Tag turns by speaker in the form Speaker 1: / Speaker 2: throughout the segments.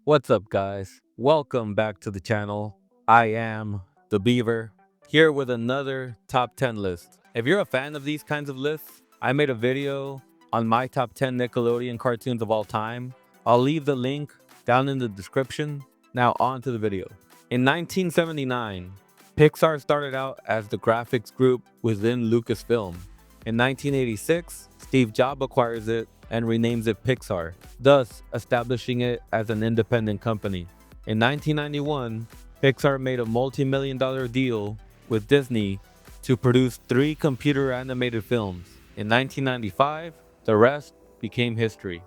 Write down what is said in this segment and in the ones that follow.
Speaker 1: What's up, guys? Welcome back to the channel. I am the Beaver, here with another top 10 list. If you're a fan of these kinds of lists, I made a video on my top 10 Nickelodeon cartoons of all time. I'll leave the link down in the description. Now, on to the video. In 1979, Pixar started out as the graphics group within Lucasfilm. In 1986, Steve Jobs acquires it and renames it Pixar, thus establishing it as an independent company. In 1991, Pixar made a multi-million-dollar deal with Disney to produce 3 computer animated films. In 1995, the rest became history.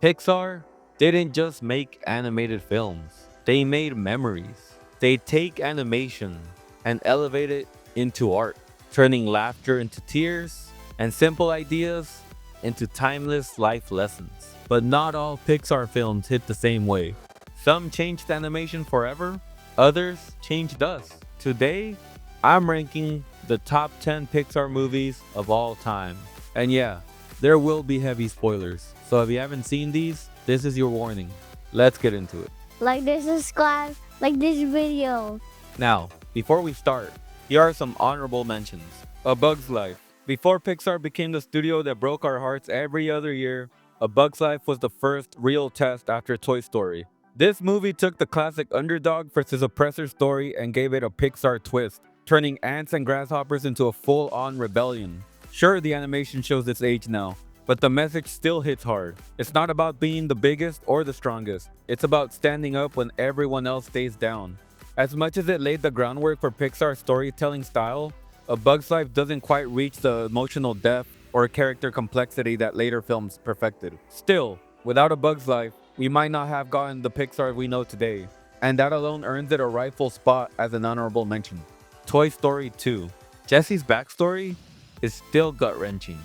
Speaker 1: Pixar didn't just make animated films, they made memories. They take animation and elevate it into art, turning laughter into tears and simple ideas into timeless life lessons. But not all Pixar films hit the same way. Some changed animation forever, others changed us. Today, I'm ranking the top 10 Pixar movies of all time. And yeah, there will be heavy spoilers. So if you haven't seen these, this is your warning. Let's get into it.
Speaker 2: Like this, subscribe, like this video.
Speaker 1: Now, before we start, here are some honorable mentions. A Bug's Life. Before Pixar became the studio that broke our hearts every other year, A Bug's Life was the first real test after Toy Story. This movie took the classic underdog versus oppressor story and gave it a Pixar twist, turning ants and grasshoppers into a full-on rebellion. Sure, the animation shows its age now, but the message still hits hard. It's not about being the biggest or the strongest. It's about standing up when everyone else stays down. As much as it laid the groundwork for Pixar's storytelling style, A Bug's Life doesn't quite reach the emotional depth or character complexity that later films perfected. Still, without A Bug's Life, we might not have gotten the Pixar we know today, and that alone earns it a rightful spot as an honorable mention. Toy Story 2. Jessie's backstory is still gut-wrenching.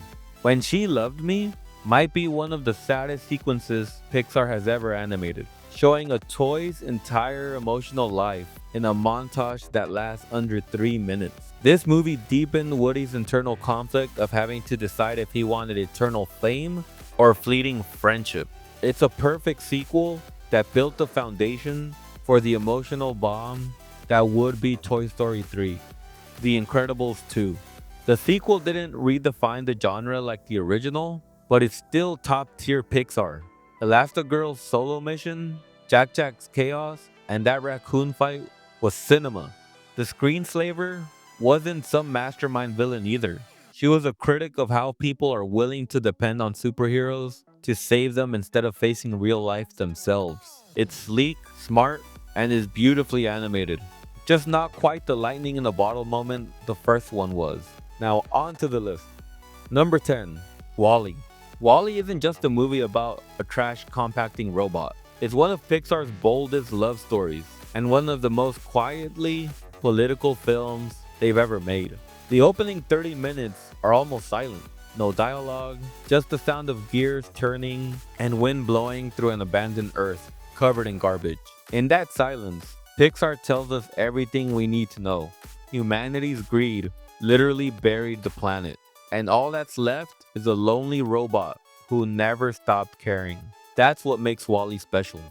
Speaker 1: When She Loved Me might be one of the saddest sequences Pixar has ever animated, showing a toy's entire emotional life in a montage that lasts under 3 minutes. This movie deepened Woody's internal conflict of having to decide if he wanted eternal fame or fleeting friendship. It's a perfect sequel that built the foundation for the emotional bomb that would be Toy Story 3. The Incredibles 2. The sequel didn't redefine the genre like the original, but it's still top-tier Pixar. Elastigirl's solo mission, Jack Jack's chaos, and that raccoon fight was cinema. The screenslaver wasn't some mastermind villain either. She was a critic of how people are willing to depend on superheroes to save them instead of facing real life themselves. It's sleek, smart, and is beautifully animated. Just not quite the lightning in a bottle moment the first one was. Now on to the list. Number 10. WALL-E. WALL-E isn't just a movie about a trash compacting robot. It's one of Pixar's boldest love stories and one of the most quietly political films they've ever made. The opening 30 minutes are almost silent. No dialogue, just the sound of gears turning and wind blowing through an abandoned earth covered in garbage. In that silence, Pixar tells us everything we need to know. Humanity's greed literally buried the planet, and all that's left is a lonely robot who never stopped caring. That's what makes WALL-E special.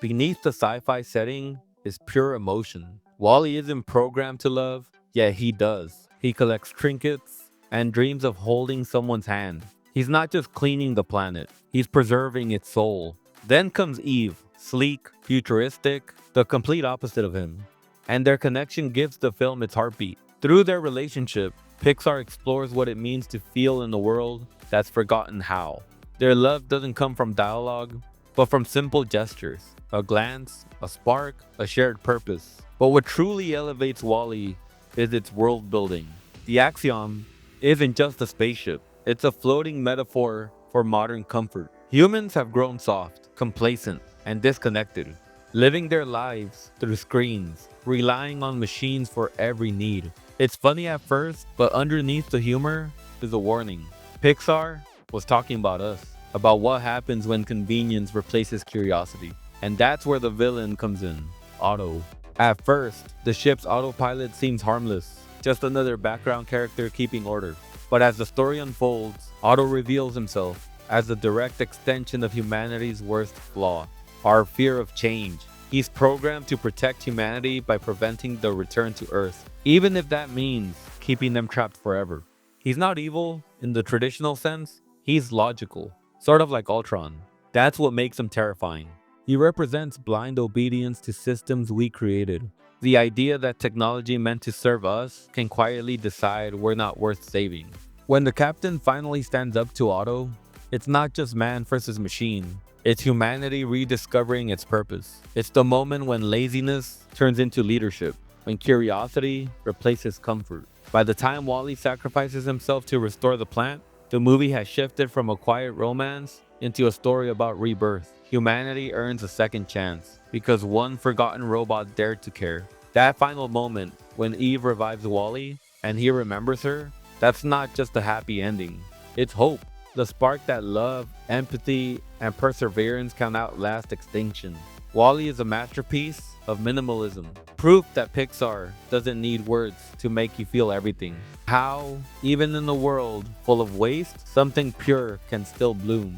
Speaker 1: Beneath the sci-fi setting is pure emotion. WALL-E isn't programmed to love, yet he does. He collects trinkets and dreams of holding someone's hand. He's not just cleaning the planet, he's preserving its soul. Then comes Eve, sleek, futuristic, the complete opposite of him. And their connection gives the film its heartbeat. Through their relationship, Pixar explores what it means to feel in a world that's forgotten how. Their love doesn't come from dialogue, but from simple gestures. A glance, a spark, a shared purpose. But what truly elevates WALL-E is its world building. The Axiom isn't just a spaceship, it's a floating metaphor for modern comfort. Humans have grown soft, complacent, and disconnected, living their lives through screens, relying on machines for every need. It's funny at first, but underneath the humor is a warning. Pixar was talking about us, about what happens when convenience replaces curiosity. And that's where the villain comes in, Otto. At first, the ship's autopilot seems harmless, just another background character keeping order. But as the story unfolds, Otto reveals himself as a direct extension of humanity's worst flaw, our fear of change. He's programmed to protect humanity by preventing the return to Earth, even if that means keeping them trapped forever. He's not evil in the traditional sense, he's logical, sort of like Ultron. That's what makes him terrifying. He represents blind obedience to systems we created. The idea that technology meant to serve us can quietly decide we're not worth saving. When the captain finally stands up to Otto, it's not just man versus machine. It's humanity rediscovering its purpose. It's the moment when laziness turns into leadership, when curiosity replaces comfort. By the time Wally sacrifices himself to restore the plant, the movie has shifted from a quiet romance into a story about rebirth. Humanity earns a second chance because one forgotten robot dared to care. That final moment when Eve revives Wally and he remembers her, that's not just a happy ending. It's hope. The spark that love, empathy, and perseverance can outlast extinction. Wall-E is a masterpiece of minimalism, proof that Pixar doesn't need words to make you feel everything. How, even in a world full of waste, something pure can still bloom.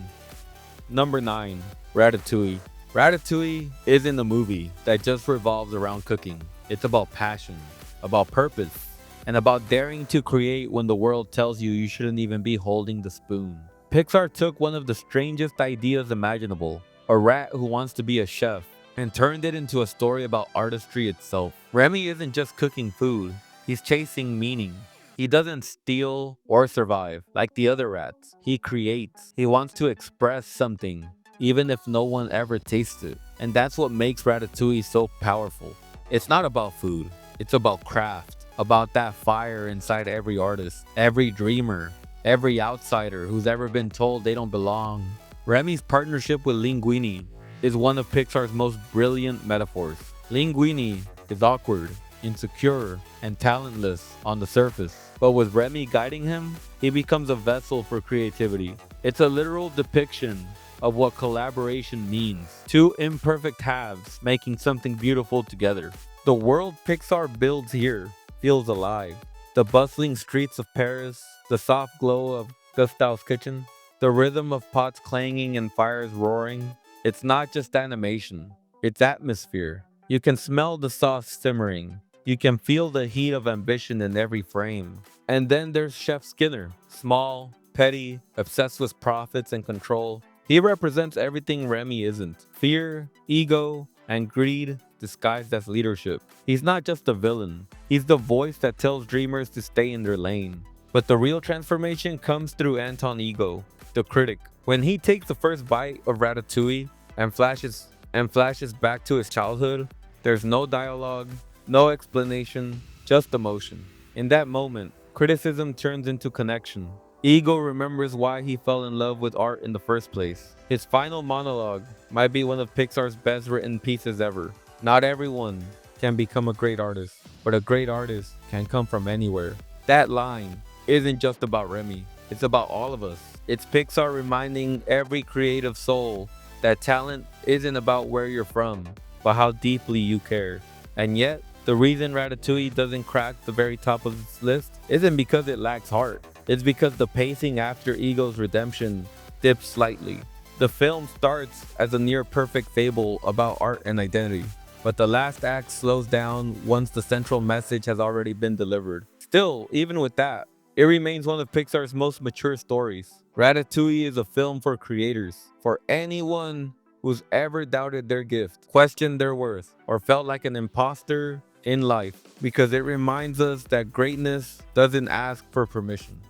Speaker 1: Number 9. Ratatouille. Ratatouille isn't a movie that just revolves around cooking. It's about passion, about purpose, and about daring to create when the world tells you shouldn't even be holding the spoon. Pixar took one of the strangest ideas imaginable, a rat who wants to be a chef, and turned it into a story about artistry itself. Remy isn't just cooking food, he's chasing meaning. He doesn't steal or survive like the other rats. He creates. He wants to express something, even if no one ever tastes it. And that's what makes Ratatouille so powerful. It's not about food, it's about craft, about that fire inside every artist, every dreamer, every outsider who's ever been told they don't belong. Remy's partnership with Linguini is one of Pixar's most brilliant metaphors. Linguini is awkward, insecure, and talentless on the surface. But with Remy guiding him, he becomes a vessel for creativity. It's a literal depiction of what collaboration means. Two imperfect halves making something beautiful together. The world Pixar builds here feels alive. The bustling streets of Paris, the soft glow of Gustav's kitchen, the rhythm of pots clanging and fires roaring. It's not just animation, it's atmosphere. You can smell the sauce simmering. You can feel the heat of ambition in every frame. And then there's Chef Skinner, small, petty, obsessed with profits and control. He represents everything Remy isn't. Fear, ego, and greed disguised as leadership. He's not just a villain. He's the voice that tells dreamers to stay in their lane. But the real transformation comes through Anton Ego, the critic. When he takes the first bite of Ratatouille and flashes back to his childhood, there's no dialogue, no explanation, just emotion. In that moment, criticism turns into connection. Ego remembers why he fell in love with art in the first place. His final monologue might be one of Pixar's best written pieces ever. Not everyone can become a great artist, but a great artist can come from anywhere. That line isn't just about Remy, it's about all of us. It's Pixar reminding every creative soul that talent isn't about where you're from, but how deeply you care. And yet, the reason Ratatouille doesn't crack the very top of this list isn't because it lacks heart. It's because the pacing after Ego's redemption dips slightly. The film starts as a near-perfect fable about art and identity, but the last act slows down once the central message has already been delivered. Still, even with that, it remains one of Pixar's most mature stories. Ratatouille is a film for creators, for anyone who's ever doubted their gift, questioned their worth, or felt like an imposter in life, because it reminds us that greatness doesn't ask for permission.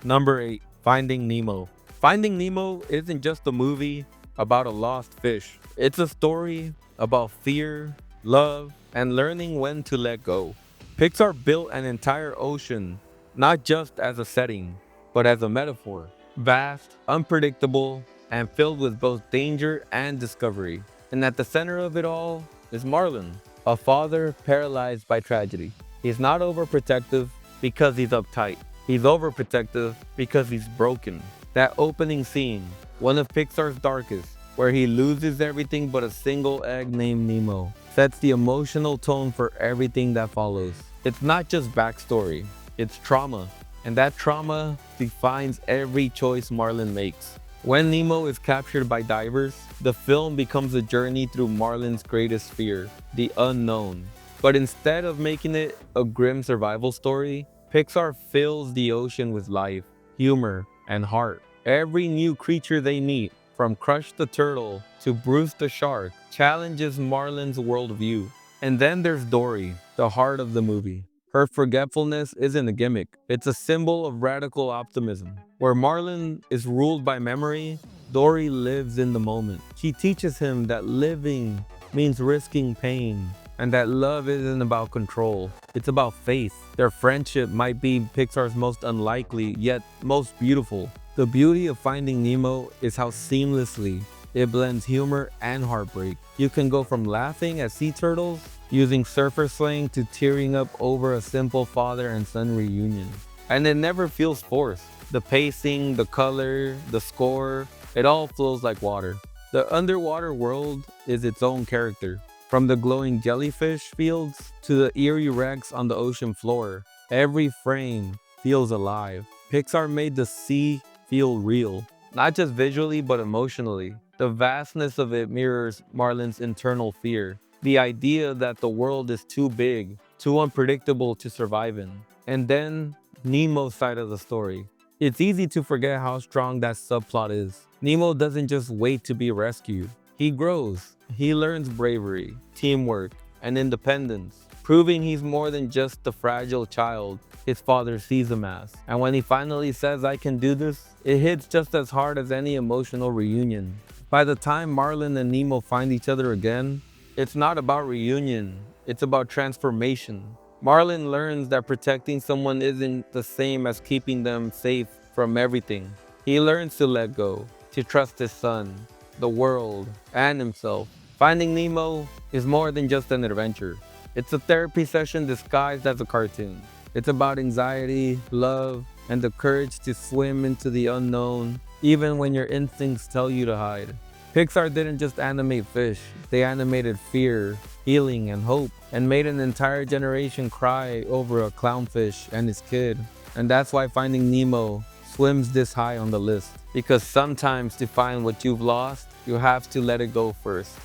Speaker 1: Number 8. Finding Nemo. Finding Nemo isn't just a movie about a lost fish. It's a story about fear, love, and learning when to let go. Pixar built an entire ocean, not just as a setting, but as a metaphor. Vast, unpredictable, and filled with both danger and discovery. And at the center of it all is Marlin, a father paralyzed by tragedy. He's not overprotective because he's uptight. He's overprotective because he's broken. That opening scene, one of Pixar's darkest, where he loses everything but a single egg named Nemo, sets the emotional tone for everything that follows. It's not just backstory, it's trauma. And that trauma defines every choice Marlin makes. When Nemo is captured by divers, the film becomes a journey through Marlin's greatest fear, the unknown. But instead of making it a grim survival story, Pixar fills the ocean with life, humor, and heart. Every new creature they meet, from Crush the turtle to Bruce the shark, challenges Marlin's worldview. And then there's Dory, the heart of the movie. Her forgetfulness isn't a gimmick, it's a symbol of radical optimism. Where Marlin is ruled by memory, Dory lives in the moment. She teaches him that living means risking pain, and that love isn't about control, it's about faith. Their friendship might be Pixar's most unlikely, yet most beautiful. The beauty of Finding Nemo is how seamlessly it blends humor and heartbreak. You can go from laughing at sea turtles, using surfer slang, to tearing up over a simple father and son reunion. And it never feels forced. The pacing, the color, the score, it all flows like water. The underwater world is its own character. From the glowing jellyfish fields to the eerie wrecks on the ocean floor, every frame feels alive. Pixar made the sea feel real, not just visually but emotionally. The vastness of it mirrors Marlin's internal fear, the idea that the world is too big, too unpredictable to survive in. And then Nemo's side of the story. It's easy to forget how strong that subplot is. Nemo doesn't just wait to be rescued. He grows. He learns bravery, teamwork, and independence, proving he's more than just the fragile child his father sees him as. And when he finally says, "I can do this," it hits just as hard as any emotional reunion. By the time Marlin and Nemo find each other again, it's not about reunion, it's about transformation. Marlin learns that protecting someone isn't the same as keeping them safe from everything. He learns to let go, to trust his son, the world, and himself. Finding Nemo is more than just an adventure. It's a therapy session disguised as a cartoon. It's about anxiety, love, and the courage to swim into the unknown, even when your instincts tell you to hide. Pixar didn't just animate fish, they animated fear, healing, and hope, and made an entire generation cry over a clownfish and his kid. And that's why Finding Nemo swims this high on the list. Because sometimes to find what you've lost, you have to let it go first.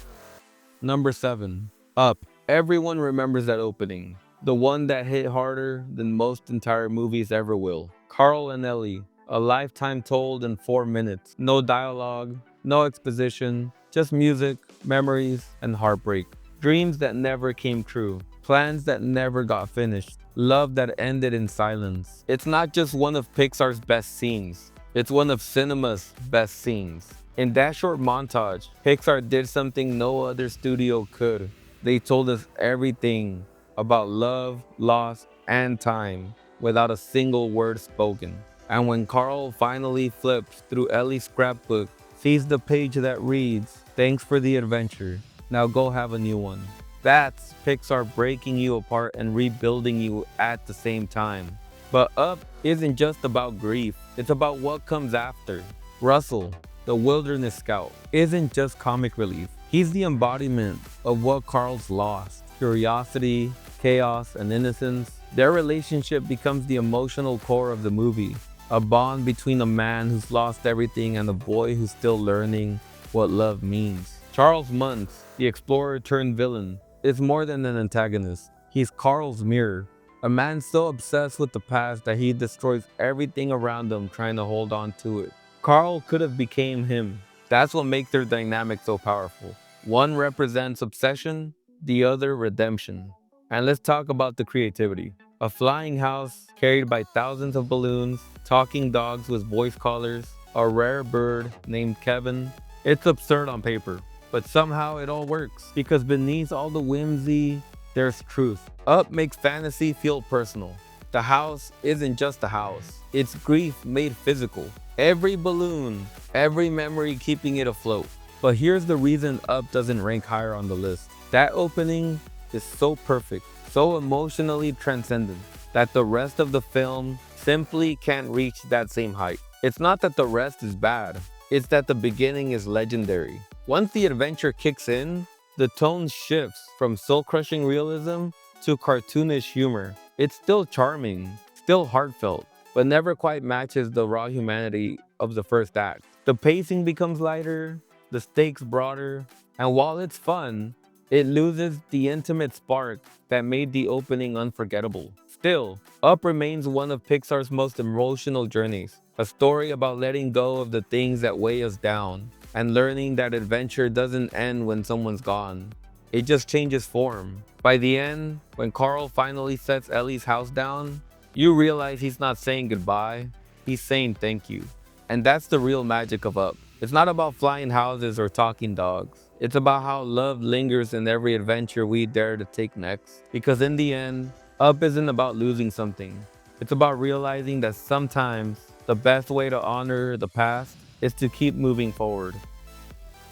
Speaker 1: Number 7. Up. Everyone remembers that opening. The one that hit harder than most entire movies ever will. Carl and Ellie, a lifetime told in 4 minutes. No dialogue, no exposition, just music, memories, and heartbreak. Dreams that never came true. Plans that never got finished. Love that ended in silence. It's not just one of Pixar's best scenes. It's one of cinema's best scenes. In that short montage, Pixar did something no other studio could. They told us everything about love, loss, and time without a single word spoken. And when Carl finally flips through Ellie's scrapbook, sees the page that reads, "Thanks for the adventure. Now go have a new one." That's Pixar breaking you apart and rebuilding you at the same time. But Up isn't just about grief, it's about what comes after. Russell, the wilderness scout, isn't just comic relief. He's the embodiment of what Carl's lost. Curiosity, chaos, and innocence. Their relationship becomes the emotional core of the movie. A bond between a man who's lost everything and a boy who's still learning what love means. Charles Muntz, the explorer turned villain, is more than an antagonist. He's Carl's mirror. A man so obsessed with the past that he destroys everything around him trying to hold on to it. Carl could have become him. That's what makes their dynamic so powerful. One represents obsession, the other redemption. And let's talk about the creativity. A flying house carried by thousands of balloons, talking dogs with voice collars, a rare bird named Kevin. It's absurd on paper, but somehow it all works. Because beneath all the whimsy, there's truth. Up makes fantasy feel personal. The house isn't just a house, it's grief made physical. Every balloon, every memory keeping it afloat. But here's the reason Up doesn't rank higher on the list. That opening is so perfect, so emotionally transcendent, that the rest of the film simply can't reach that same height. It's not that the rest is bad, it's that the beginning is legendary. Once the adventure kicks in, the tone shifts from soul-crushing realism to cartoonish humor. It's still charming, still heartfelt, but never quite matches the raw humanity of the first act. The pacing becomes lighter, the stakes broader, and while it's fun, it loses the intimate spark that made the opening unforgettable. Still, Up remains one of Pixar's most emotional journeys, a story about letting go of the things that weigh us down and learning that adventure doesn't end when someone's gone. It just changes form. By the end, when Carl finally sets Ellie's house down, you realize he's not saying goodbye, he's saying thank you. And that's the real magic of Up. It's not about flying houses or talking dogs. It's about how love lingers in every adventure we dare to take next. Because in the end, Up isn't about losing something. It's about realizing that sometimes the best way to honor the past is to keep moving forward.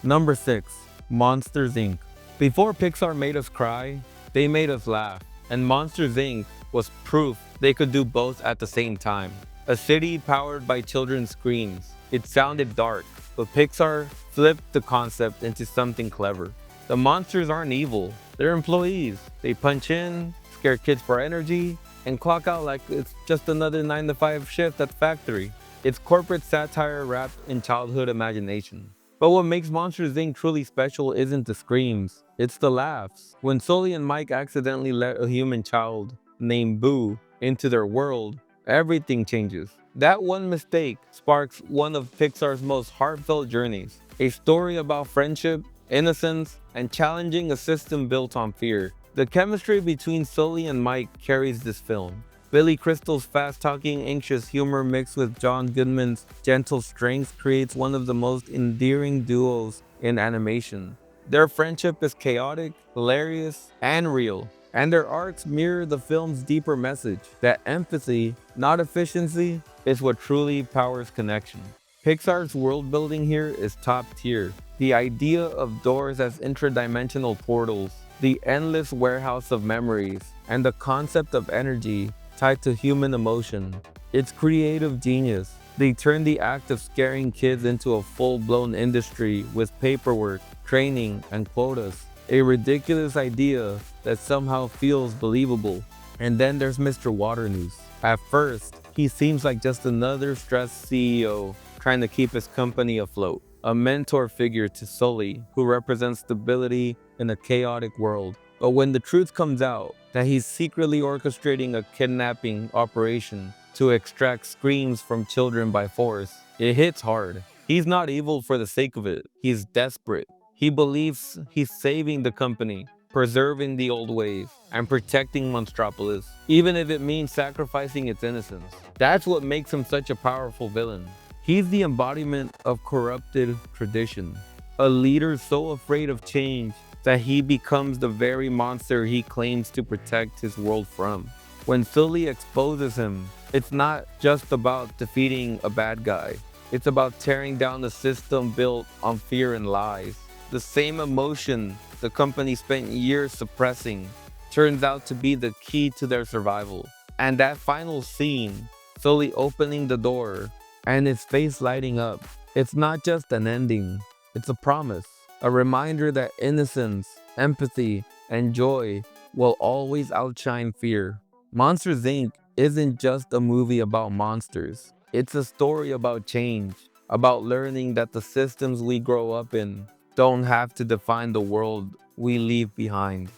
Speaker 1: Number 6. Monsters Inc. Before Pixar made us cry, they made us laugh. And Monsters Inc. was proof they could do both at the same time. A city powered by children's screams. It sounded dark, but Pixar flipped the concept into something clever. The monsters aren't evil, they're employees. They punch in, scare kids for energy, and clock out like it's just another 9 to 5 shift at the factory. It's corporate satire wrapped in childhood imagination. But what makes Monsters Inc. truly special isn't the screams, it's the laughs. When Sully and Mike accidentally let a human child named Boo into their world, everything changes. That one mistake sparks one of Pixar's most heartfelt journeys, a story about friendship, innocence, and challenging a system built on fear. The chemistry between Sully and Mike carries this film. Billy Crystal's fast-talking, anxious humor mixed with John Goodman's gentle strength creates one of the most endearing duos in animation. Their friendship is chaotic, hilarious, and real, and their arcs mirror the film's deeper message that empathy, not efficiency, is what truly powers connection. Pixar's world building here is top tier. The idea of doors as intradimensional portals, the endless warehouse of memories, and the concept of energy tied to human emotion. It's creative genius. They turn the act of scaring kids into a full-blown industry with paperwork, training, and quotas. A ridiculous idea that somehow feels believable. And then there's Mr. Waternoose. At first, he seems like just another stressed CEO trying to keep his company afloat. A mentor figure to Sully, who represents stability in a chaotic world. But when the truth comes out that he's secretly orchestrating a kidnapping operation to extract screams from children by force, it hits hard. He's not evil for the sake of it. He's desperate. He believes he's saving the company, preserving the old ways, and protecting Monstropolis, even if it means sacrificing its innocence. That's what makes him such a powerful villain. He's the embodiment of corrupted tradition, a leader so afraid of change that he becomes the very monster he claims to protect his world from. When Sully exposes him, it's not just about defeating a bad guy. It's about tearing down the system built on fear and lies. The same emotion the company spent years suppressing turns out to be the key to their survival. And that final scene, Sully opening the door and his face lighting up, it's not just an ending, it's a promise. A reminder that innocence, empathy, and joy will always outshine fear. Monsters Inc. isn't just a movie about monsters. It's a story about change, about learning that the systems we grow up in don't have to define the world we leave behind.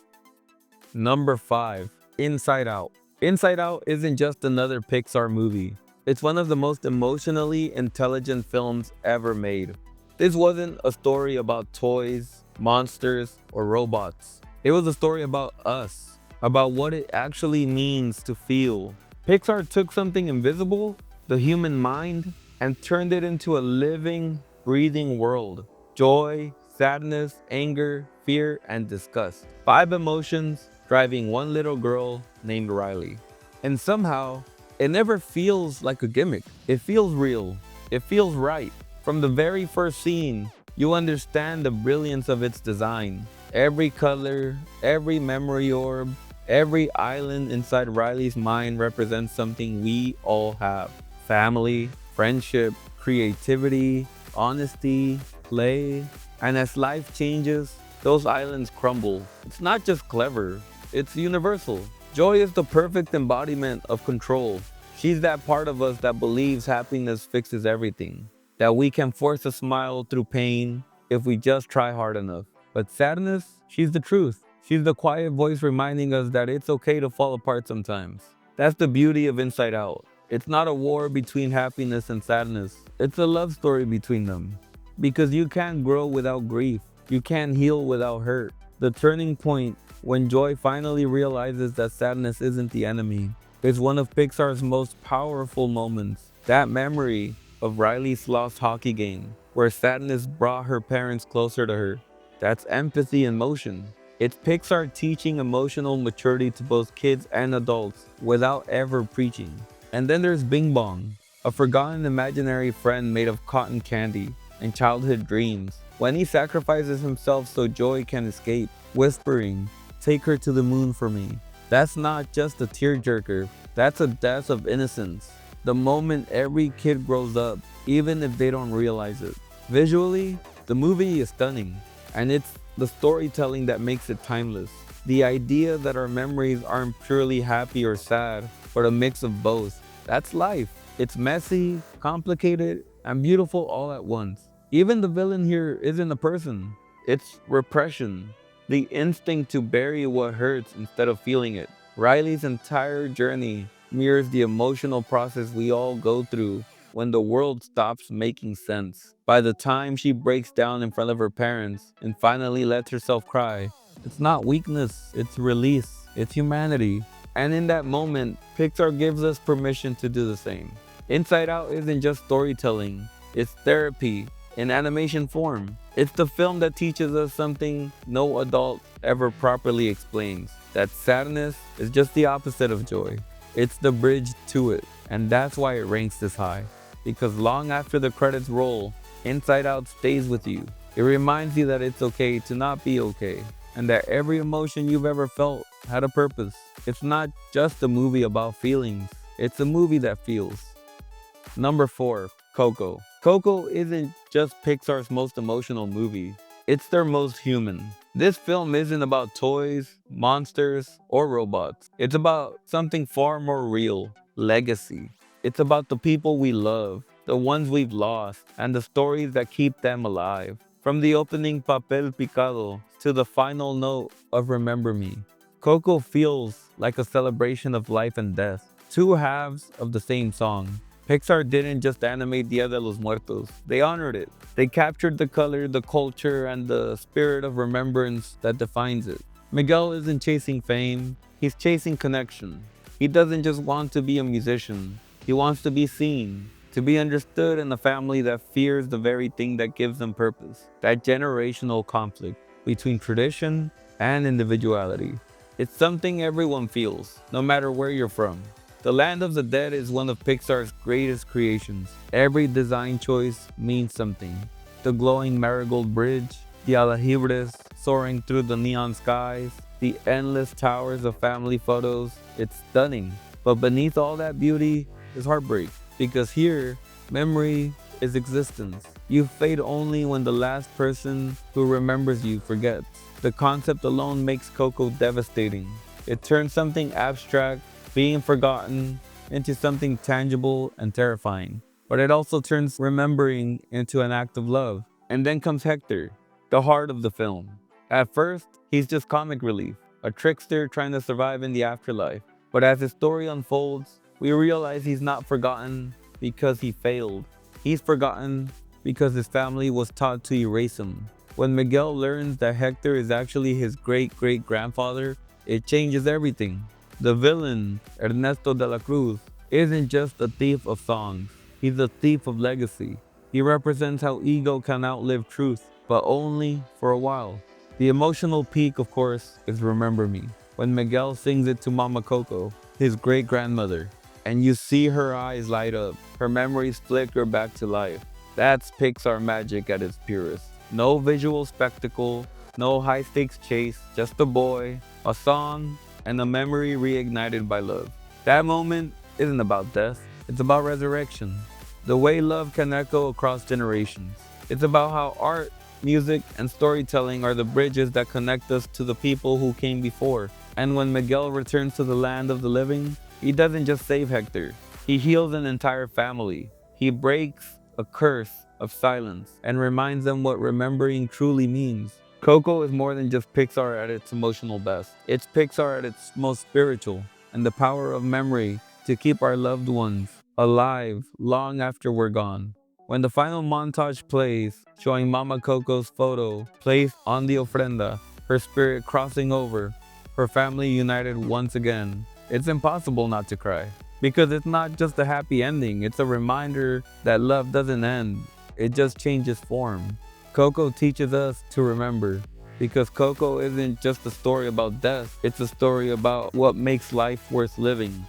Speaker 1: Number 5. Inside Out. Inside Out isn't just another Pixar movie. It's one of the most emotionally intelligent films ever made. This wasn't a story about toys, monsters, or robots. It was a story about us, about what it actually means to feel. Pixar took something invisible, the human mind, and turned it into a living, breathing world. Joy, sadness, anger, fear, and disgust. 5 emotions driving one little girl named Riley. And somehow, it never feels like a gimmick. It feels real. It feels right. From the very first scene, you understand the brilliance of its design. Every color, every memory orb, every island inside Riley's mind represents something we all have. Family, friendship, creativity, honesty, play. And as life changes, those islands crumble. It's not just clever, it's universal. Joy is the perfect embodiment of control. She's that part of us that believes happiness fixes everything. that we can force a smile through pain if we just try hard enough. But sadness, she's the truth. She's the quiet voice reminding us that it's okay to fall apart sometimes. That's the beauty of Inside Out. It's not a war between happiness and sadness. It's a love story between them. Because you can't grow without grief. You can't heal without hurt. The turning point when joy finally realizes that sadness isn't the enemy is one of Pixar's most powerful moments. That memory of Riley's lost hockey game, where sadness brought her parents closer to her. That's empathy in motion. It's Pixar teaching emotional maturity to both kids and adults without ever preaching. And then there's Bing Bong, a forgotten imaginary friend made of cotton candy and childhood dreams. When he sacrifices himself so joy can escape, whispering, "Take her to the moon for me." That's not just a tearjerker, that's a death of innocence. The moment every kid grows up, even if they don't realize it. Visually, the movie is stunning, and it's the storytelling that makes it timeless. The idea that our memories aren't purely happy or sad, but a mix of both. That's life. It's messy, complicated, and beautiful all at once. Even the villain here isn't a person, it's repression. The instinct to bury what hurts instead of feeling it. Riley's entire journey mirrors the emotional process we all go through when the world stops making sense. By the time she breaks down in front of her parents and finally lets herself cry, it's not weakness, it's release, it's humanity. And in that moment, Pixar gives us permission to do the same. Inside Out isn't just storytelling, it's therapy in animation form. It's the film that teaches us something no adult ever properly explains, that sadness is just the opposite of joy. It's the bridge to it, and that's why it ranks this high. Because long after the credits roll, Inside Out stays with you. It reminds you that it's okay to not be okay, and that every emotion you've ever felt had a purpose. It's not just a movie about feelings, it's a movie that feels. Number 4, Coco. Coco isn't just Pixar's most emotional movie, it's their most human. This film isn't about toys, monsters, or robots. It's about something far more real, legacy. It's about the people we love, the ones we've lost, and the stories that keep them alive. From the opening Papel Picado to the final note of Remember Me, Coco feels like a celebration of life and death, two halves of the same song. Pixar didn't just animate Dia de los Muertos, they honored it. They captured the color, the culture, and the spirit of remembrance that defines it. Miguel isn't chasing fame, he's chasing connection. He doesn't just want to be a musician, he wants to be seen, to be understood in a family that fears the very thing that gives them purpose. That generational conflict between tradition and individuality. It's something everyone feels, no matter where you're from. The Land of the Dead is one of Pixar's greatest creations. Every design choice means something. The glowing marigold bridge, the alajibres soaring through the neon skies, the endless towers of family photos, it's stunning. But beneath all that beauty is heartbreak. Because here, memory is existence. You fade only when the last person who remembers you forgets. The concept alone makes Coco devastating. It turns something abstract, being forgotten, into something tangible and terrifying. But it also turns remembering into an act of love. And then comes Hector, the heart of the film. At first, he's just comic relief, a trickster trying to survive in the afterlife. But as his story unfolds, we realize he's not forgotten because he failed. He's forgotten because his family was taught to erase him. When Miguel learns that Hector is actually his great-great-grandfather, it changes everything. The villain, Ernesto de la Cruz, isn't just a thief of songs. He's a thief of legacy. He represents how ego can outlive truth, but only for a while. The emotional peak, of course, is Remember Me, when Miguel sings it to Mama Coco, his great-grandmother, and you see her eyes light up, her memories flicker back to life. That's Pixar magic at its purest. No visual spectacle, no high-stakes chase, just a boy, a song, and a memory reignited by love. That moment isn't about death, it's about resurrection. The way love can echo across generations. It's about how art, music, and storytelling are the bridges that connect us to the people who came before. And when Miguel returns to the land of the living, he doesn't just save Hector, he heals an entire family. He breaks a curse of silence, and reminds them what remembering truly means. Coco is more than just Pixar at its emotional best. It's Pixar at its most spiritual, and the power of memory to keep our loved ones alive long after we're gone. When the final montage plays, showing Mama Coco's photo placed on the ofrenda, her spirit crossing over, her family united once again, it's impossible not to cry. Because it's not just a happy ending, it's a reminder that love doesn't end, it just changes form. Coco teaches us to remember, because Coco isn't just a story about death, it's a story about what makes life worth living.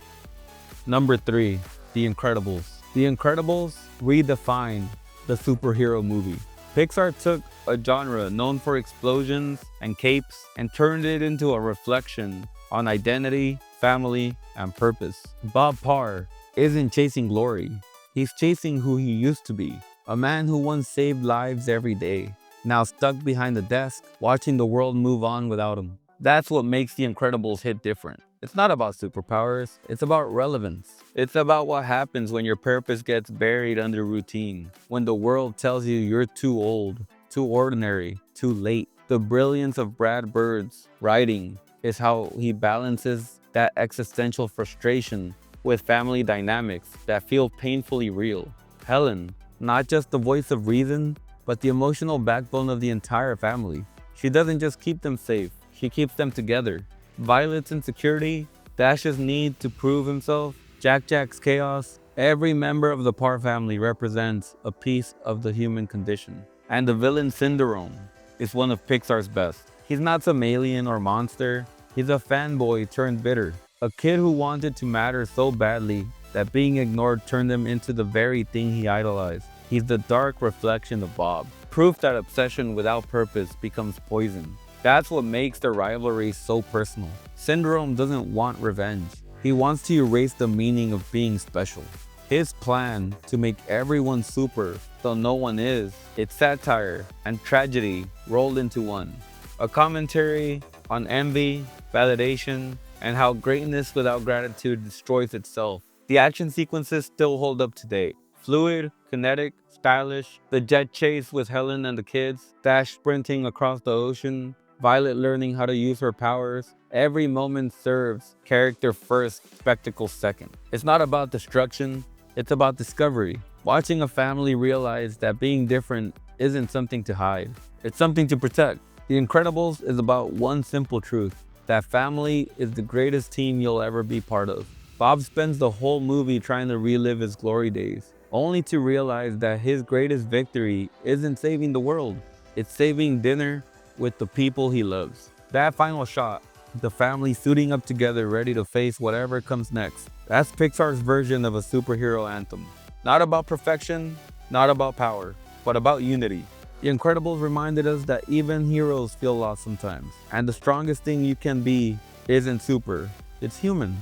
Speaker 1: Number 3, The Incredibles. The Incredibles redefined the superhero movie. Pixar took a genre known for explosions and capes and turned it into a reflection on identity, family, and purpose. Bob Parr isn't chasing glory, he's chasing who he used to be. A man who once saved lives every day, now stuck behind the desk, watching the world move on without him. That's what makes The Incredibles hit different. It's not about superpowers, it's about relevance. It's about what happens when your purpose gets buried under routine, when the world tells you you're too old, too ordinary, too late. The brilliance of Brad Bird's writing is how he balances that existential frustration with family dynamics that feel painfully real. Helen, not just the voice of reason, but the emotional backbone of the entire family. She doesn't just keep them safe, she keeps them together. Violet's insecurity, Dash's need to prove himself, Jack's chaos, every member of the Parr family represents a piece of the human condition. And the villain Syndrome is one of Pixar's best. He's not some alien or monster, he's a fanboy turned bitter. A kid who wanted to matter so badly that being ignored turned him into the very thing he idolized. He's the dark reflection of Bob, proof that obsession without purpose becomes poison. That's what makes their rivalry so personal. Syndrome doesn't want revenge. He wants to erase the meaning of being special. His plan to make everyone super though no one is, it's satire and tragedy rolled into one. A commentary on envy, validation, and how greatness without gratitude destroys itself. The action sequences still hold up today. Fluid, kinetic, stylish, the jet chase with Helen and the kids, Dash sprinting across the ocean, Violet learning how to use her powers. Every moment serves character first, spectacle second. It's not about destruction, it's about discovery. Watching a family realize that being different isn't something to hide, it's something to protect. The Incredibles is about one simple truth, that family is the greatest team you'll ever be part of. Bob spends the whole movie trying to relive his glory days, only to realize that his greatest victory isn't saving the world, it's saving dinner with the people he loves. That final shot, the family suiting up together ready to face whatever comes next, that's Pixar's version of a superhero anthem. Not about perfection, not about power, but about unity. The Incredibles reminded us that even heroes feel lost sometimes, and the strongest thing you can be isn't super, it's human.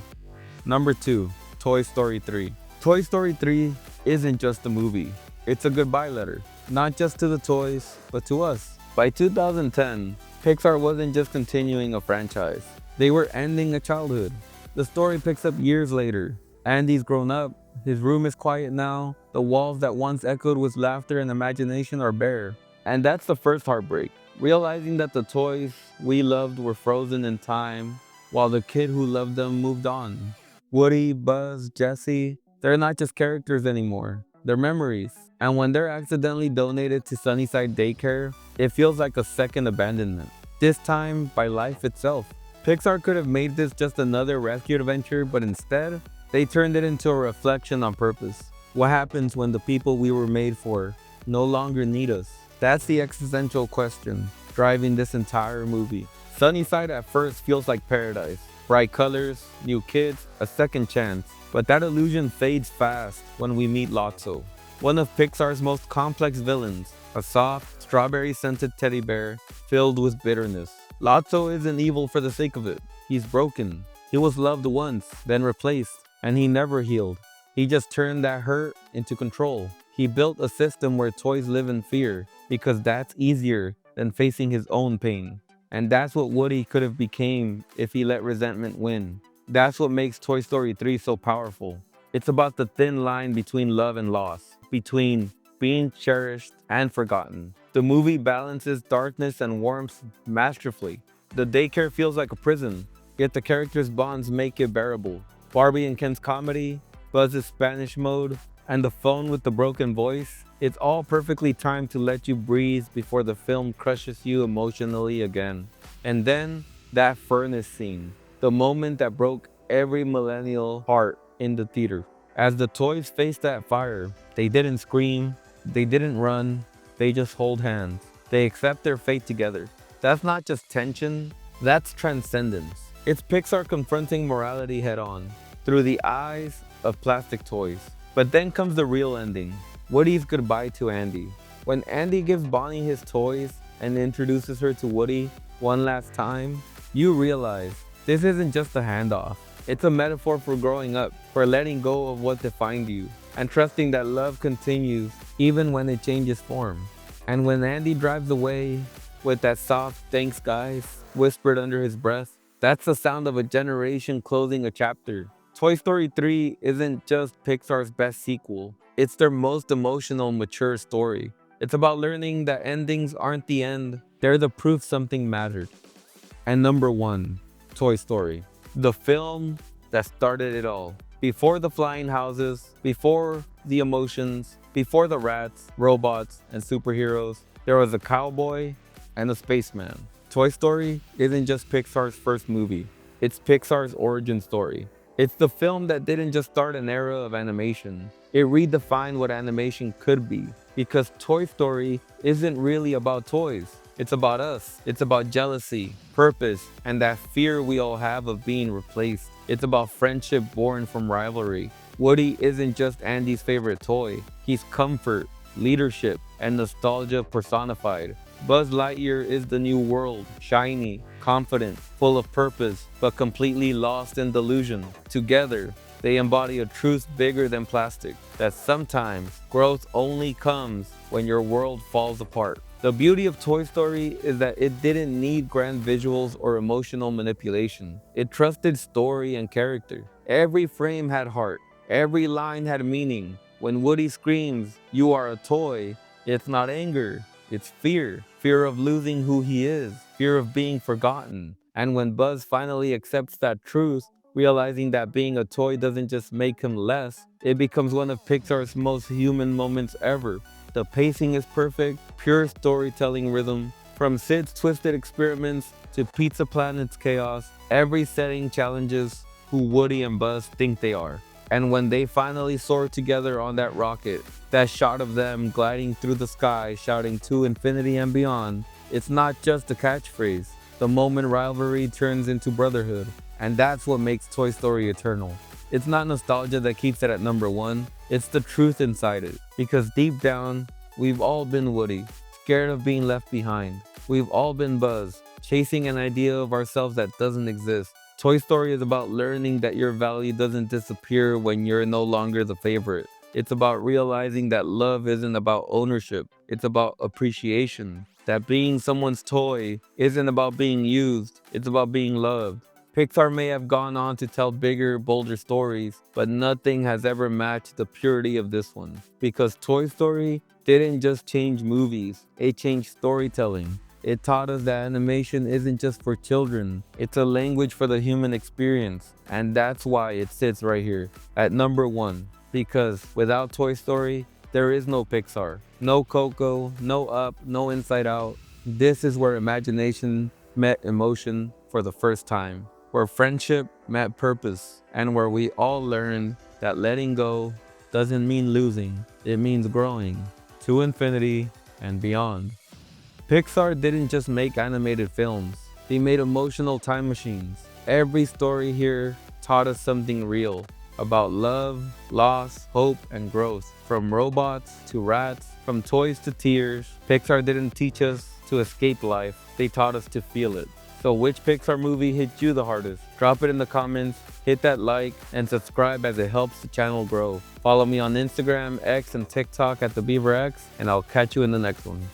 Speaker 1: Number 2, Toy Story 3. Toy Story 3 isn't just a movie, it's a goodbye letter. Not just to the toys, but to us. By 2010, Pixar wasn't just continuing a franchise, they were ending a childhood. The story picks up years later. Andy's grown up, his room is quiet now, the walls that once echoed with laughter and imagination are bare. And that's the first heartbreak, realizing that the toys we loved were frozen in time, while the kid who loved them moved on. Woody, Buzz, Jessie, they're not just characters anymore, they're memories. And when they're accidentally donated to Sunnyside Daycare, it feels like a second abandonment, this time by life itself. Pixar could have made this just another rescue adventure, but instead, they turned it into a reflection on purpose. What happens when the people we were made for no longer need us? That's the existential question driving this entire movie. Sunnyside at first feels like paradise. Bright colors, new kids, a second chance. But that illusion fades fast when we meet Lotso, one of Pixar's most complex villains, a soft, strawberry-scented teddy bear filled with bitterness. Lotso isn't evil for the sake of it. He's broken. He was loved once, then replaced, and he never healed. He just turned that hurt into control. He built a system where toys live in fear, because that's easier than facing his own pain. And that's what Woody could have became if he let resentment win. That's what makes Toy Story 3 so powerful. It's about the thin line between love and loss, between being cherished and forgotten. The movie balances darkness and warmth masterfully. The daycare feels like a prison, yet the characters' bonds make it bearable. Barbie and Ken's comedy, Buzz's Spanish mode, and the phone with the broken voice, it's all perfectly timed to let you breathe before the film crushes you emotionally again. And then, that furnace scene, the moment that broke every millennial heart in the theater. As the toys faced that fire, they didn't scream, they didn't run, they just hold hands. They accept their fate together. That's not just tension, that's transcendence. It's Pixar confronting morality head on, through the eyes of plastic toys. But then comes the real ending, Woody's goodbye to Andy. When Andy gives Bonnie his toys and introduces her to Woody one last time, you realize this isn't just a handoff. It's a metaphor for growing up, for letting go of what defined you, and trusting that love continues even when it changes form. And when Andy drives away with that soft "thanks guys" whispered under his breath, that's the sound of a generation closing a chapter. Toy Story 3 isn't just Pixar's best sequel, it's their most emotional, mature story. It's about learning that endings aren't the end, they're the proof something mattered. And number 1, Toy Story. The film that started it all. Before the flying houses, before the emotions, before the rats, robots, and superheroes, there was a cowboy and a spaceman. Toy Story isn't just Pixar's first movie, it's Pixar's origin story. It's the film that didn't just start an era of animation, it redefined what animation could be. Because Toy Story isn't really about toys, it's about us. It's about jealousy, purpose, and that fear we all have of being replaced. It's about friendship born from rivalry. Woody isn't just Andy's favorite toy, he's comfort, leadership, and nostalgia personified. Buzz Lightyear is the new world, shiny, confident, full of purpose, but completely lost in delusion. Together, they embody a truth bigger than plastic, that sometimes growth only comes when your world falls apart. The beauty of Toy Story is that it didn't need grand visuals or emotional manipulation. It trusted story and character. Every frame had heart. Every line had meaning. When Woody screams, "You are a toy," it's not anger, it's fear. Fear of losing who he is, fear of being forgotten. And when Buzz finally accepts that truth, realizing that being a toy doesn't just make him less, it becomes one of Pixar's most human moments ever. The pacing is perfect, pure storytelling rhythm. From Sid's twisted experiments to Pizza Planet's chaos, every setting challenges who Woody and Buzz think they are. And when they finally soar together on that rocket, that shot of them gliding through the sky shouting "to infinity and beyond," it's not just a catchphrase. The moment rivalry turns into brotherhood. And that's what makes Toy Story eternal. It's not nostalgia that keeps it at number 1, it's the truth inside it. Because deep down, we've all been Woody, scared of being left behind. We've all been Buzz, chasing an idea of ourselves that doesn't exist. Toy Story is about learning that your value doesn't disappear when you're no longer the favorite. It's about realizing that love isn't about ownership, it's about appreciation. That being someone's toy isn't about being used, it's about being loved. Pixar may have gone on to tell bigger, bolder stories, but nothing has ever matched the purity of this one. Because Toy Story didn't just change movies, it changed storytelling. It taught us that animation isn't just for children, it's a language for the human experience. And that's why it sits right here, at number 1. Because without Toy Story, there is no Pixar. No Coco, no Up, no Inside Out. This is where imagination met emotion for the first time. Where friendship met purpose, and where we all learned that letting go doesn't mean losing, it means growing to infinity and beyond. Pixar didn't just make animated films, they made emotional time machines. Every story here taught us something real about love, loss, hope, and growth. From robots to rats, from toys to tears, Pixar didn't teach us to escape life, they taught us to feel it. So which Pixar movie hit you the hardest? Drop it in the comments, hit that like, and subscribe as it helps the channel grow. Follow me on Instagram, X, and TikTok at the Beaver X, and I'll catch you in the next one.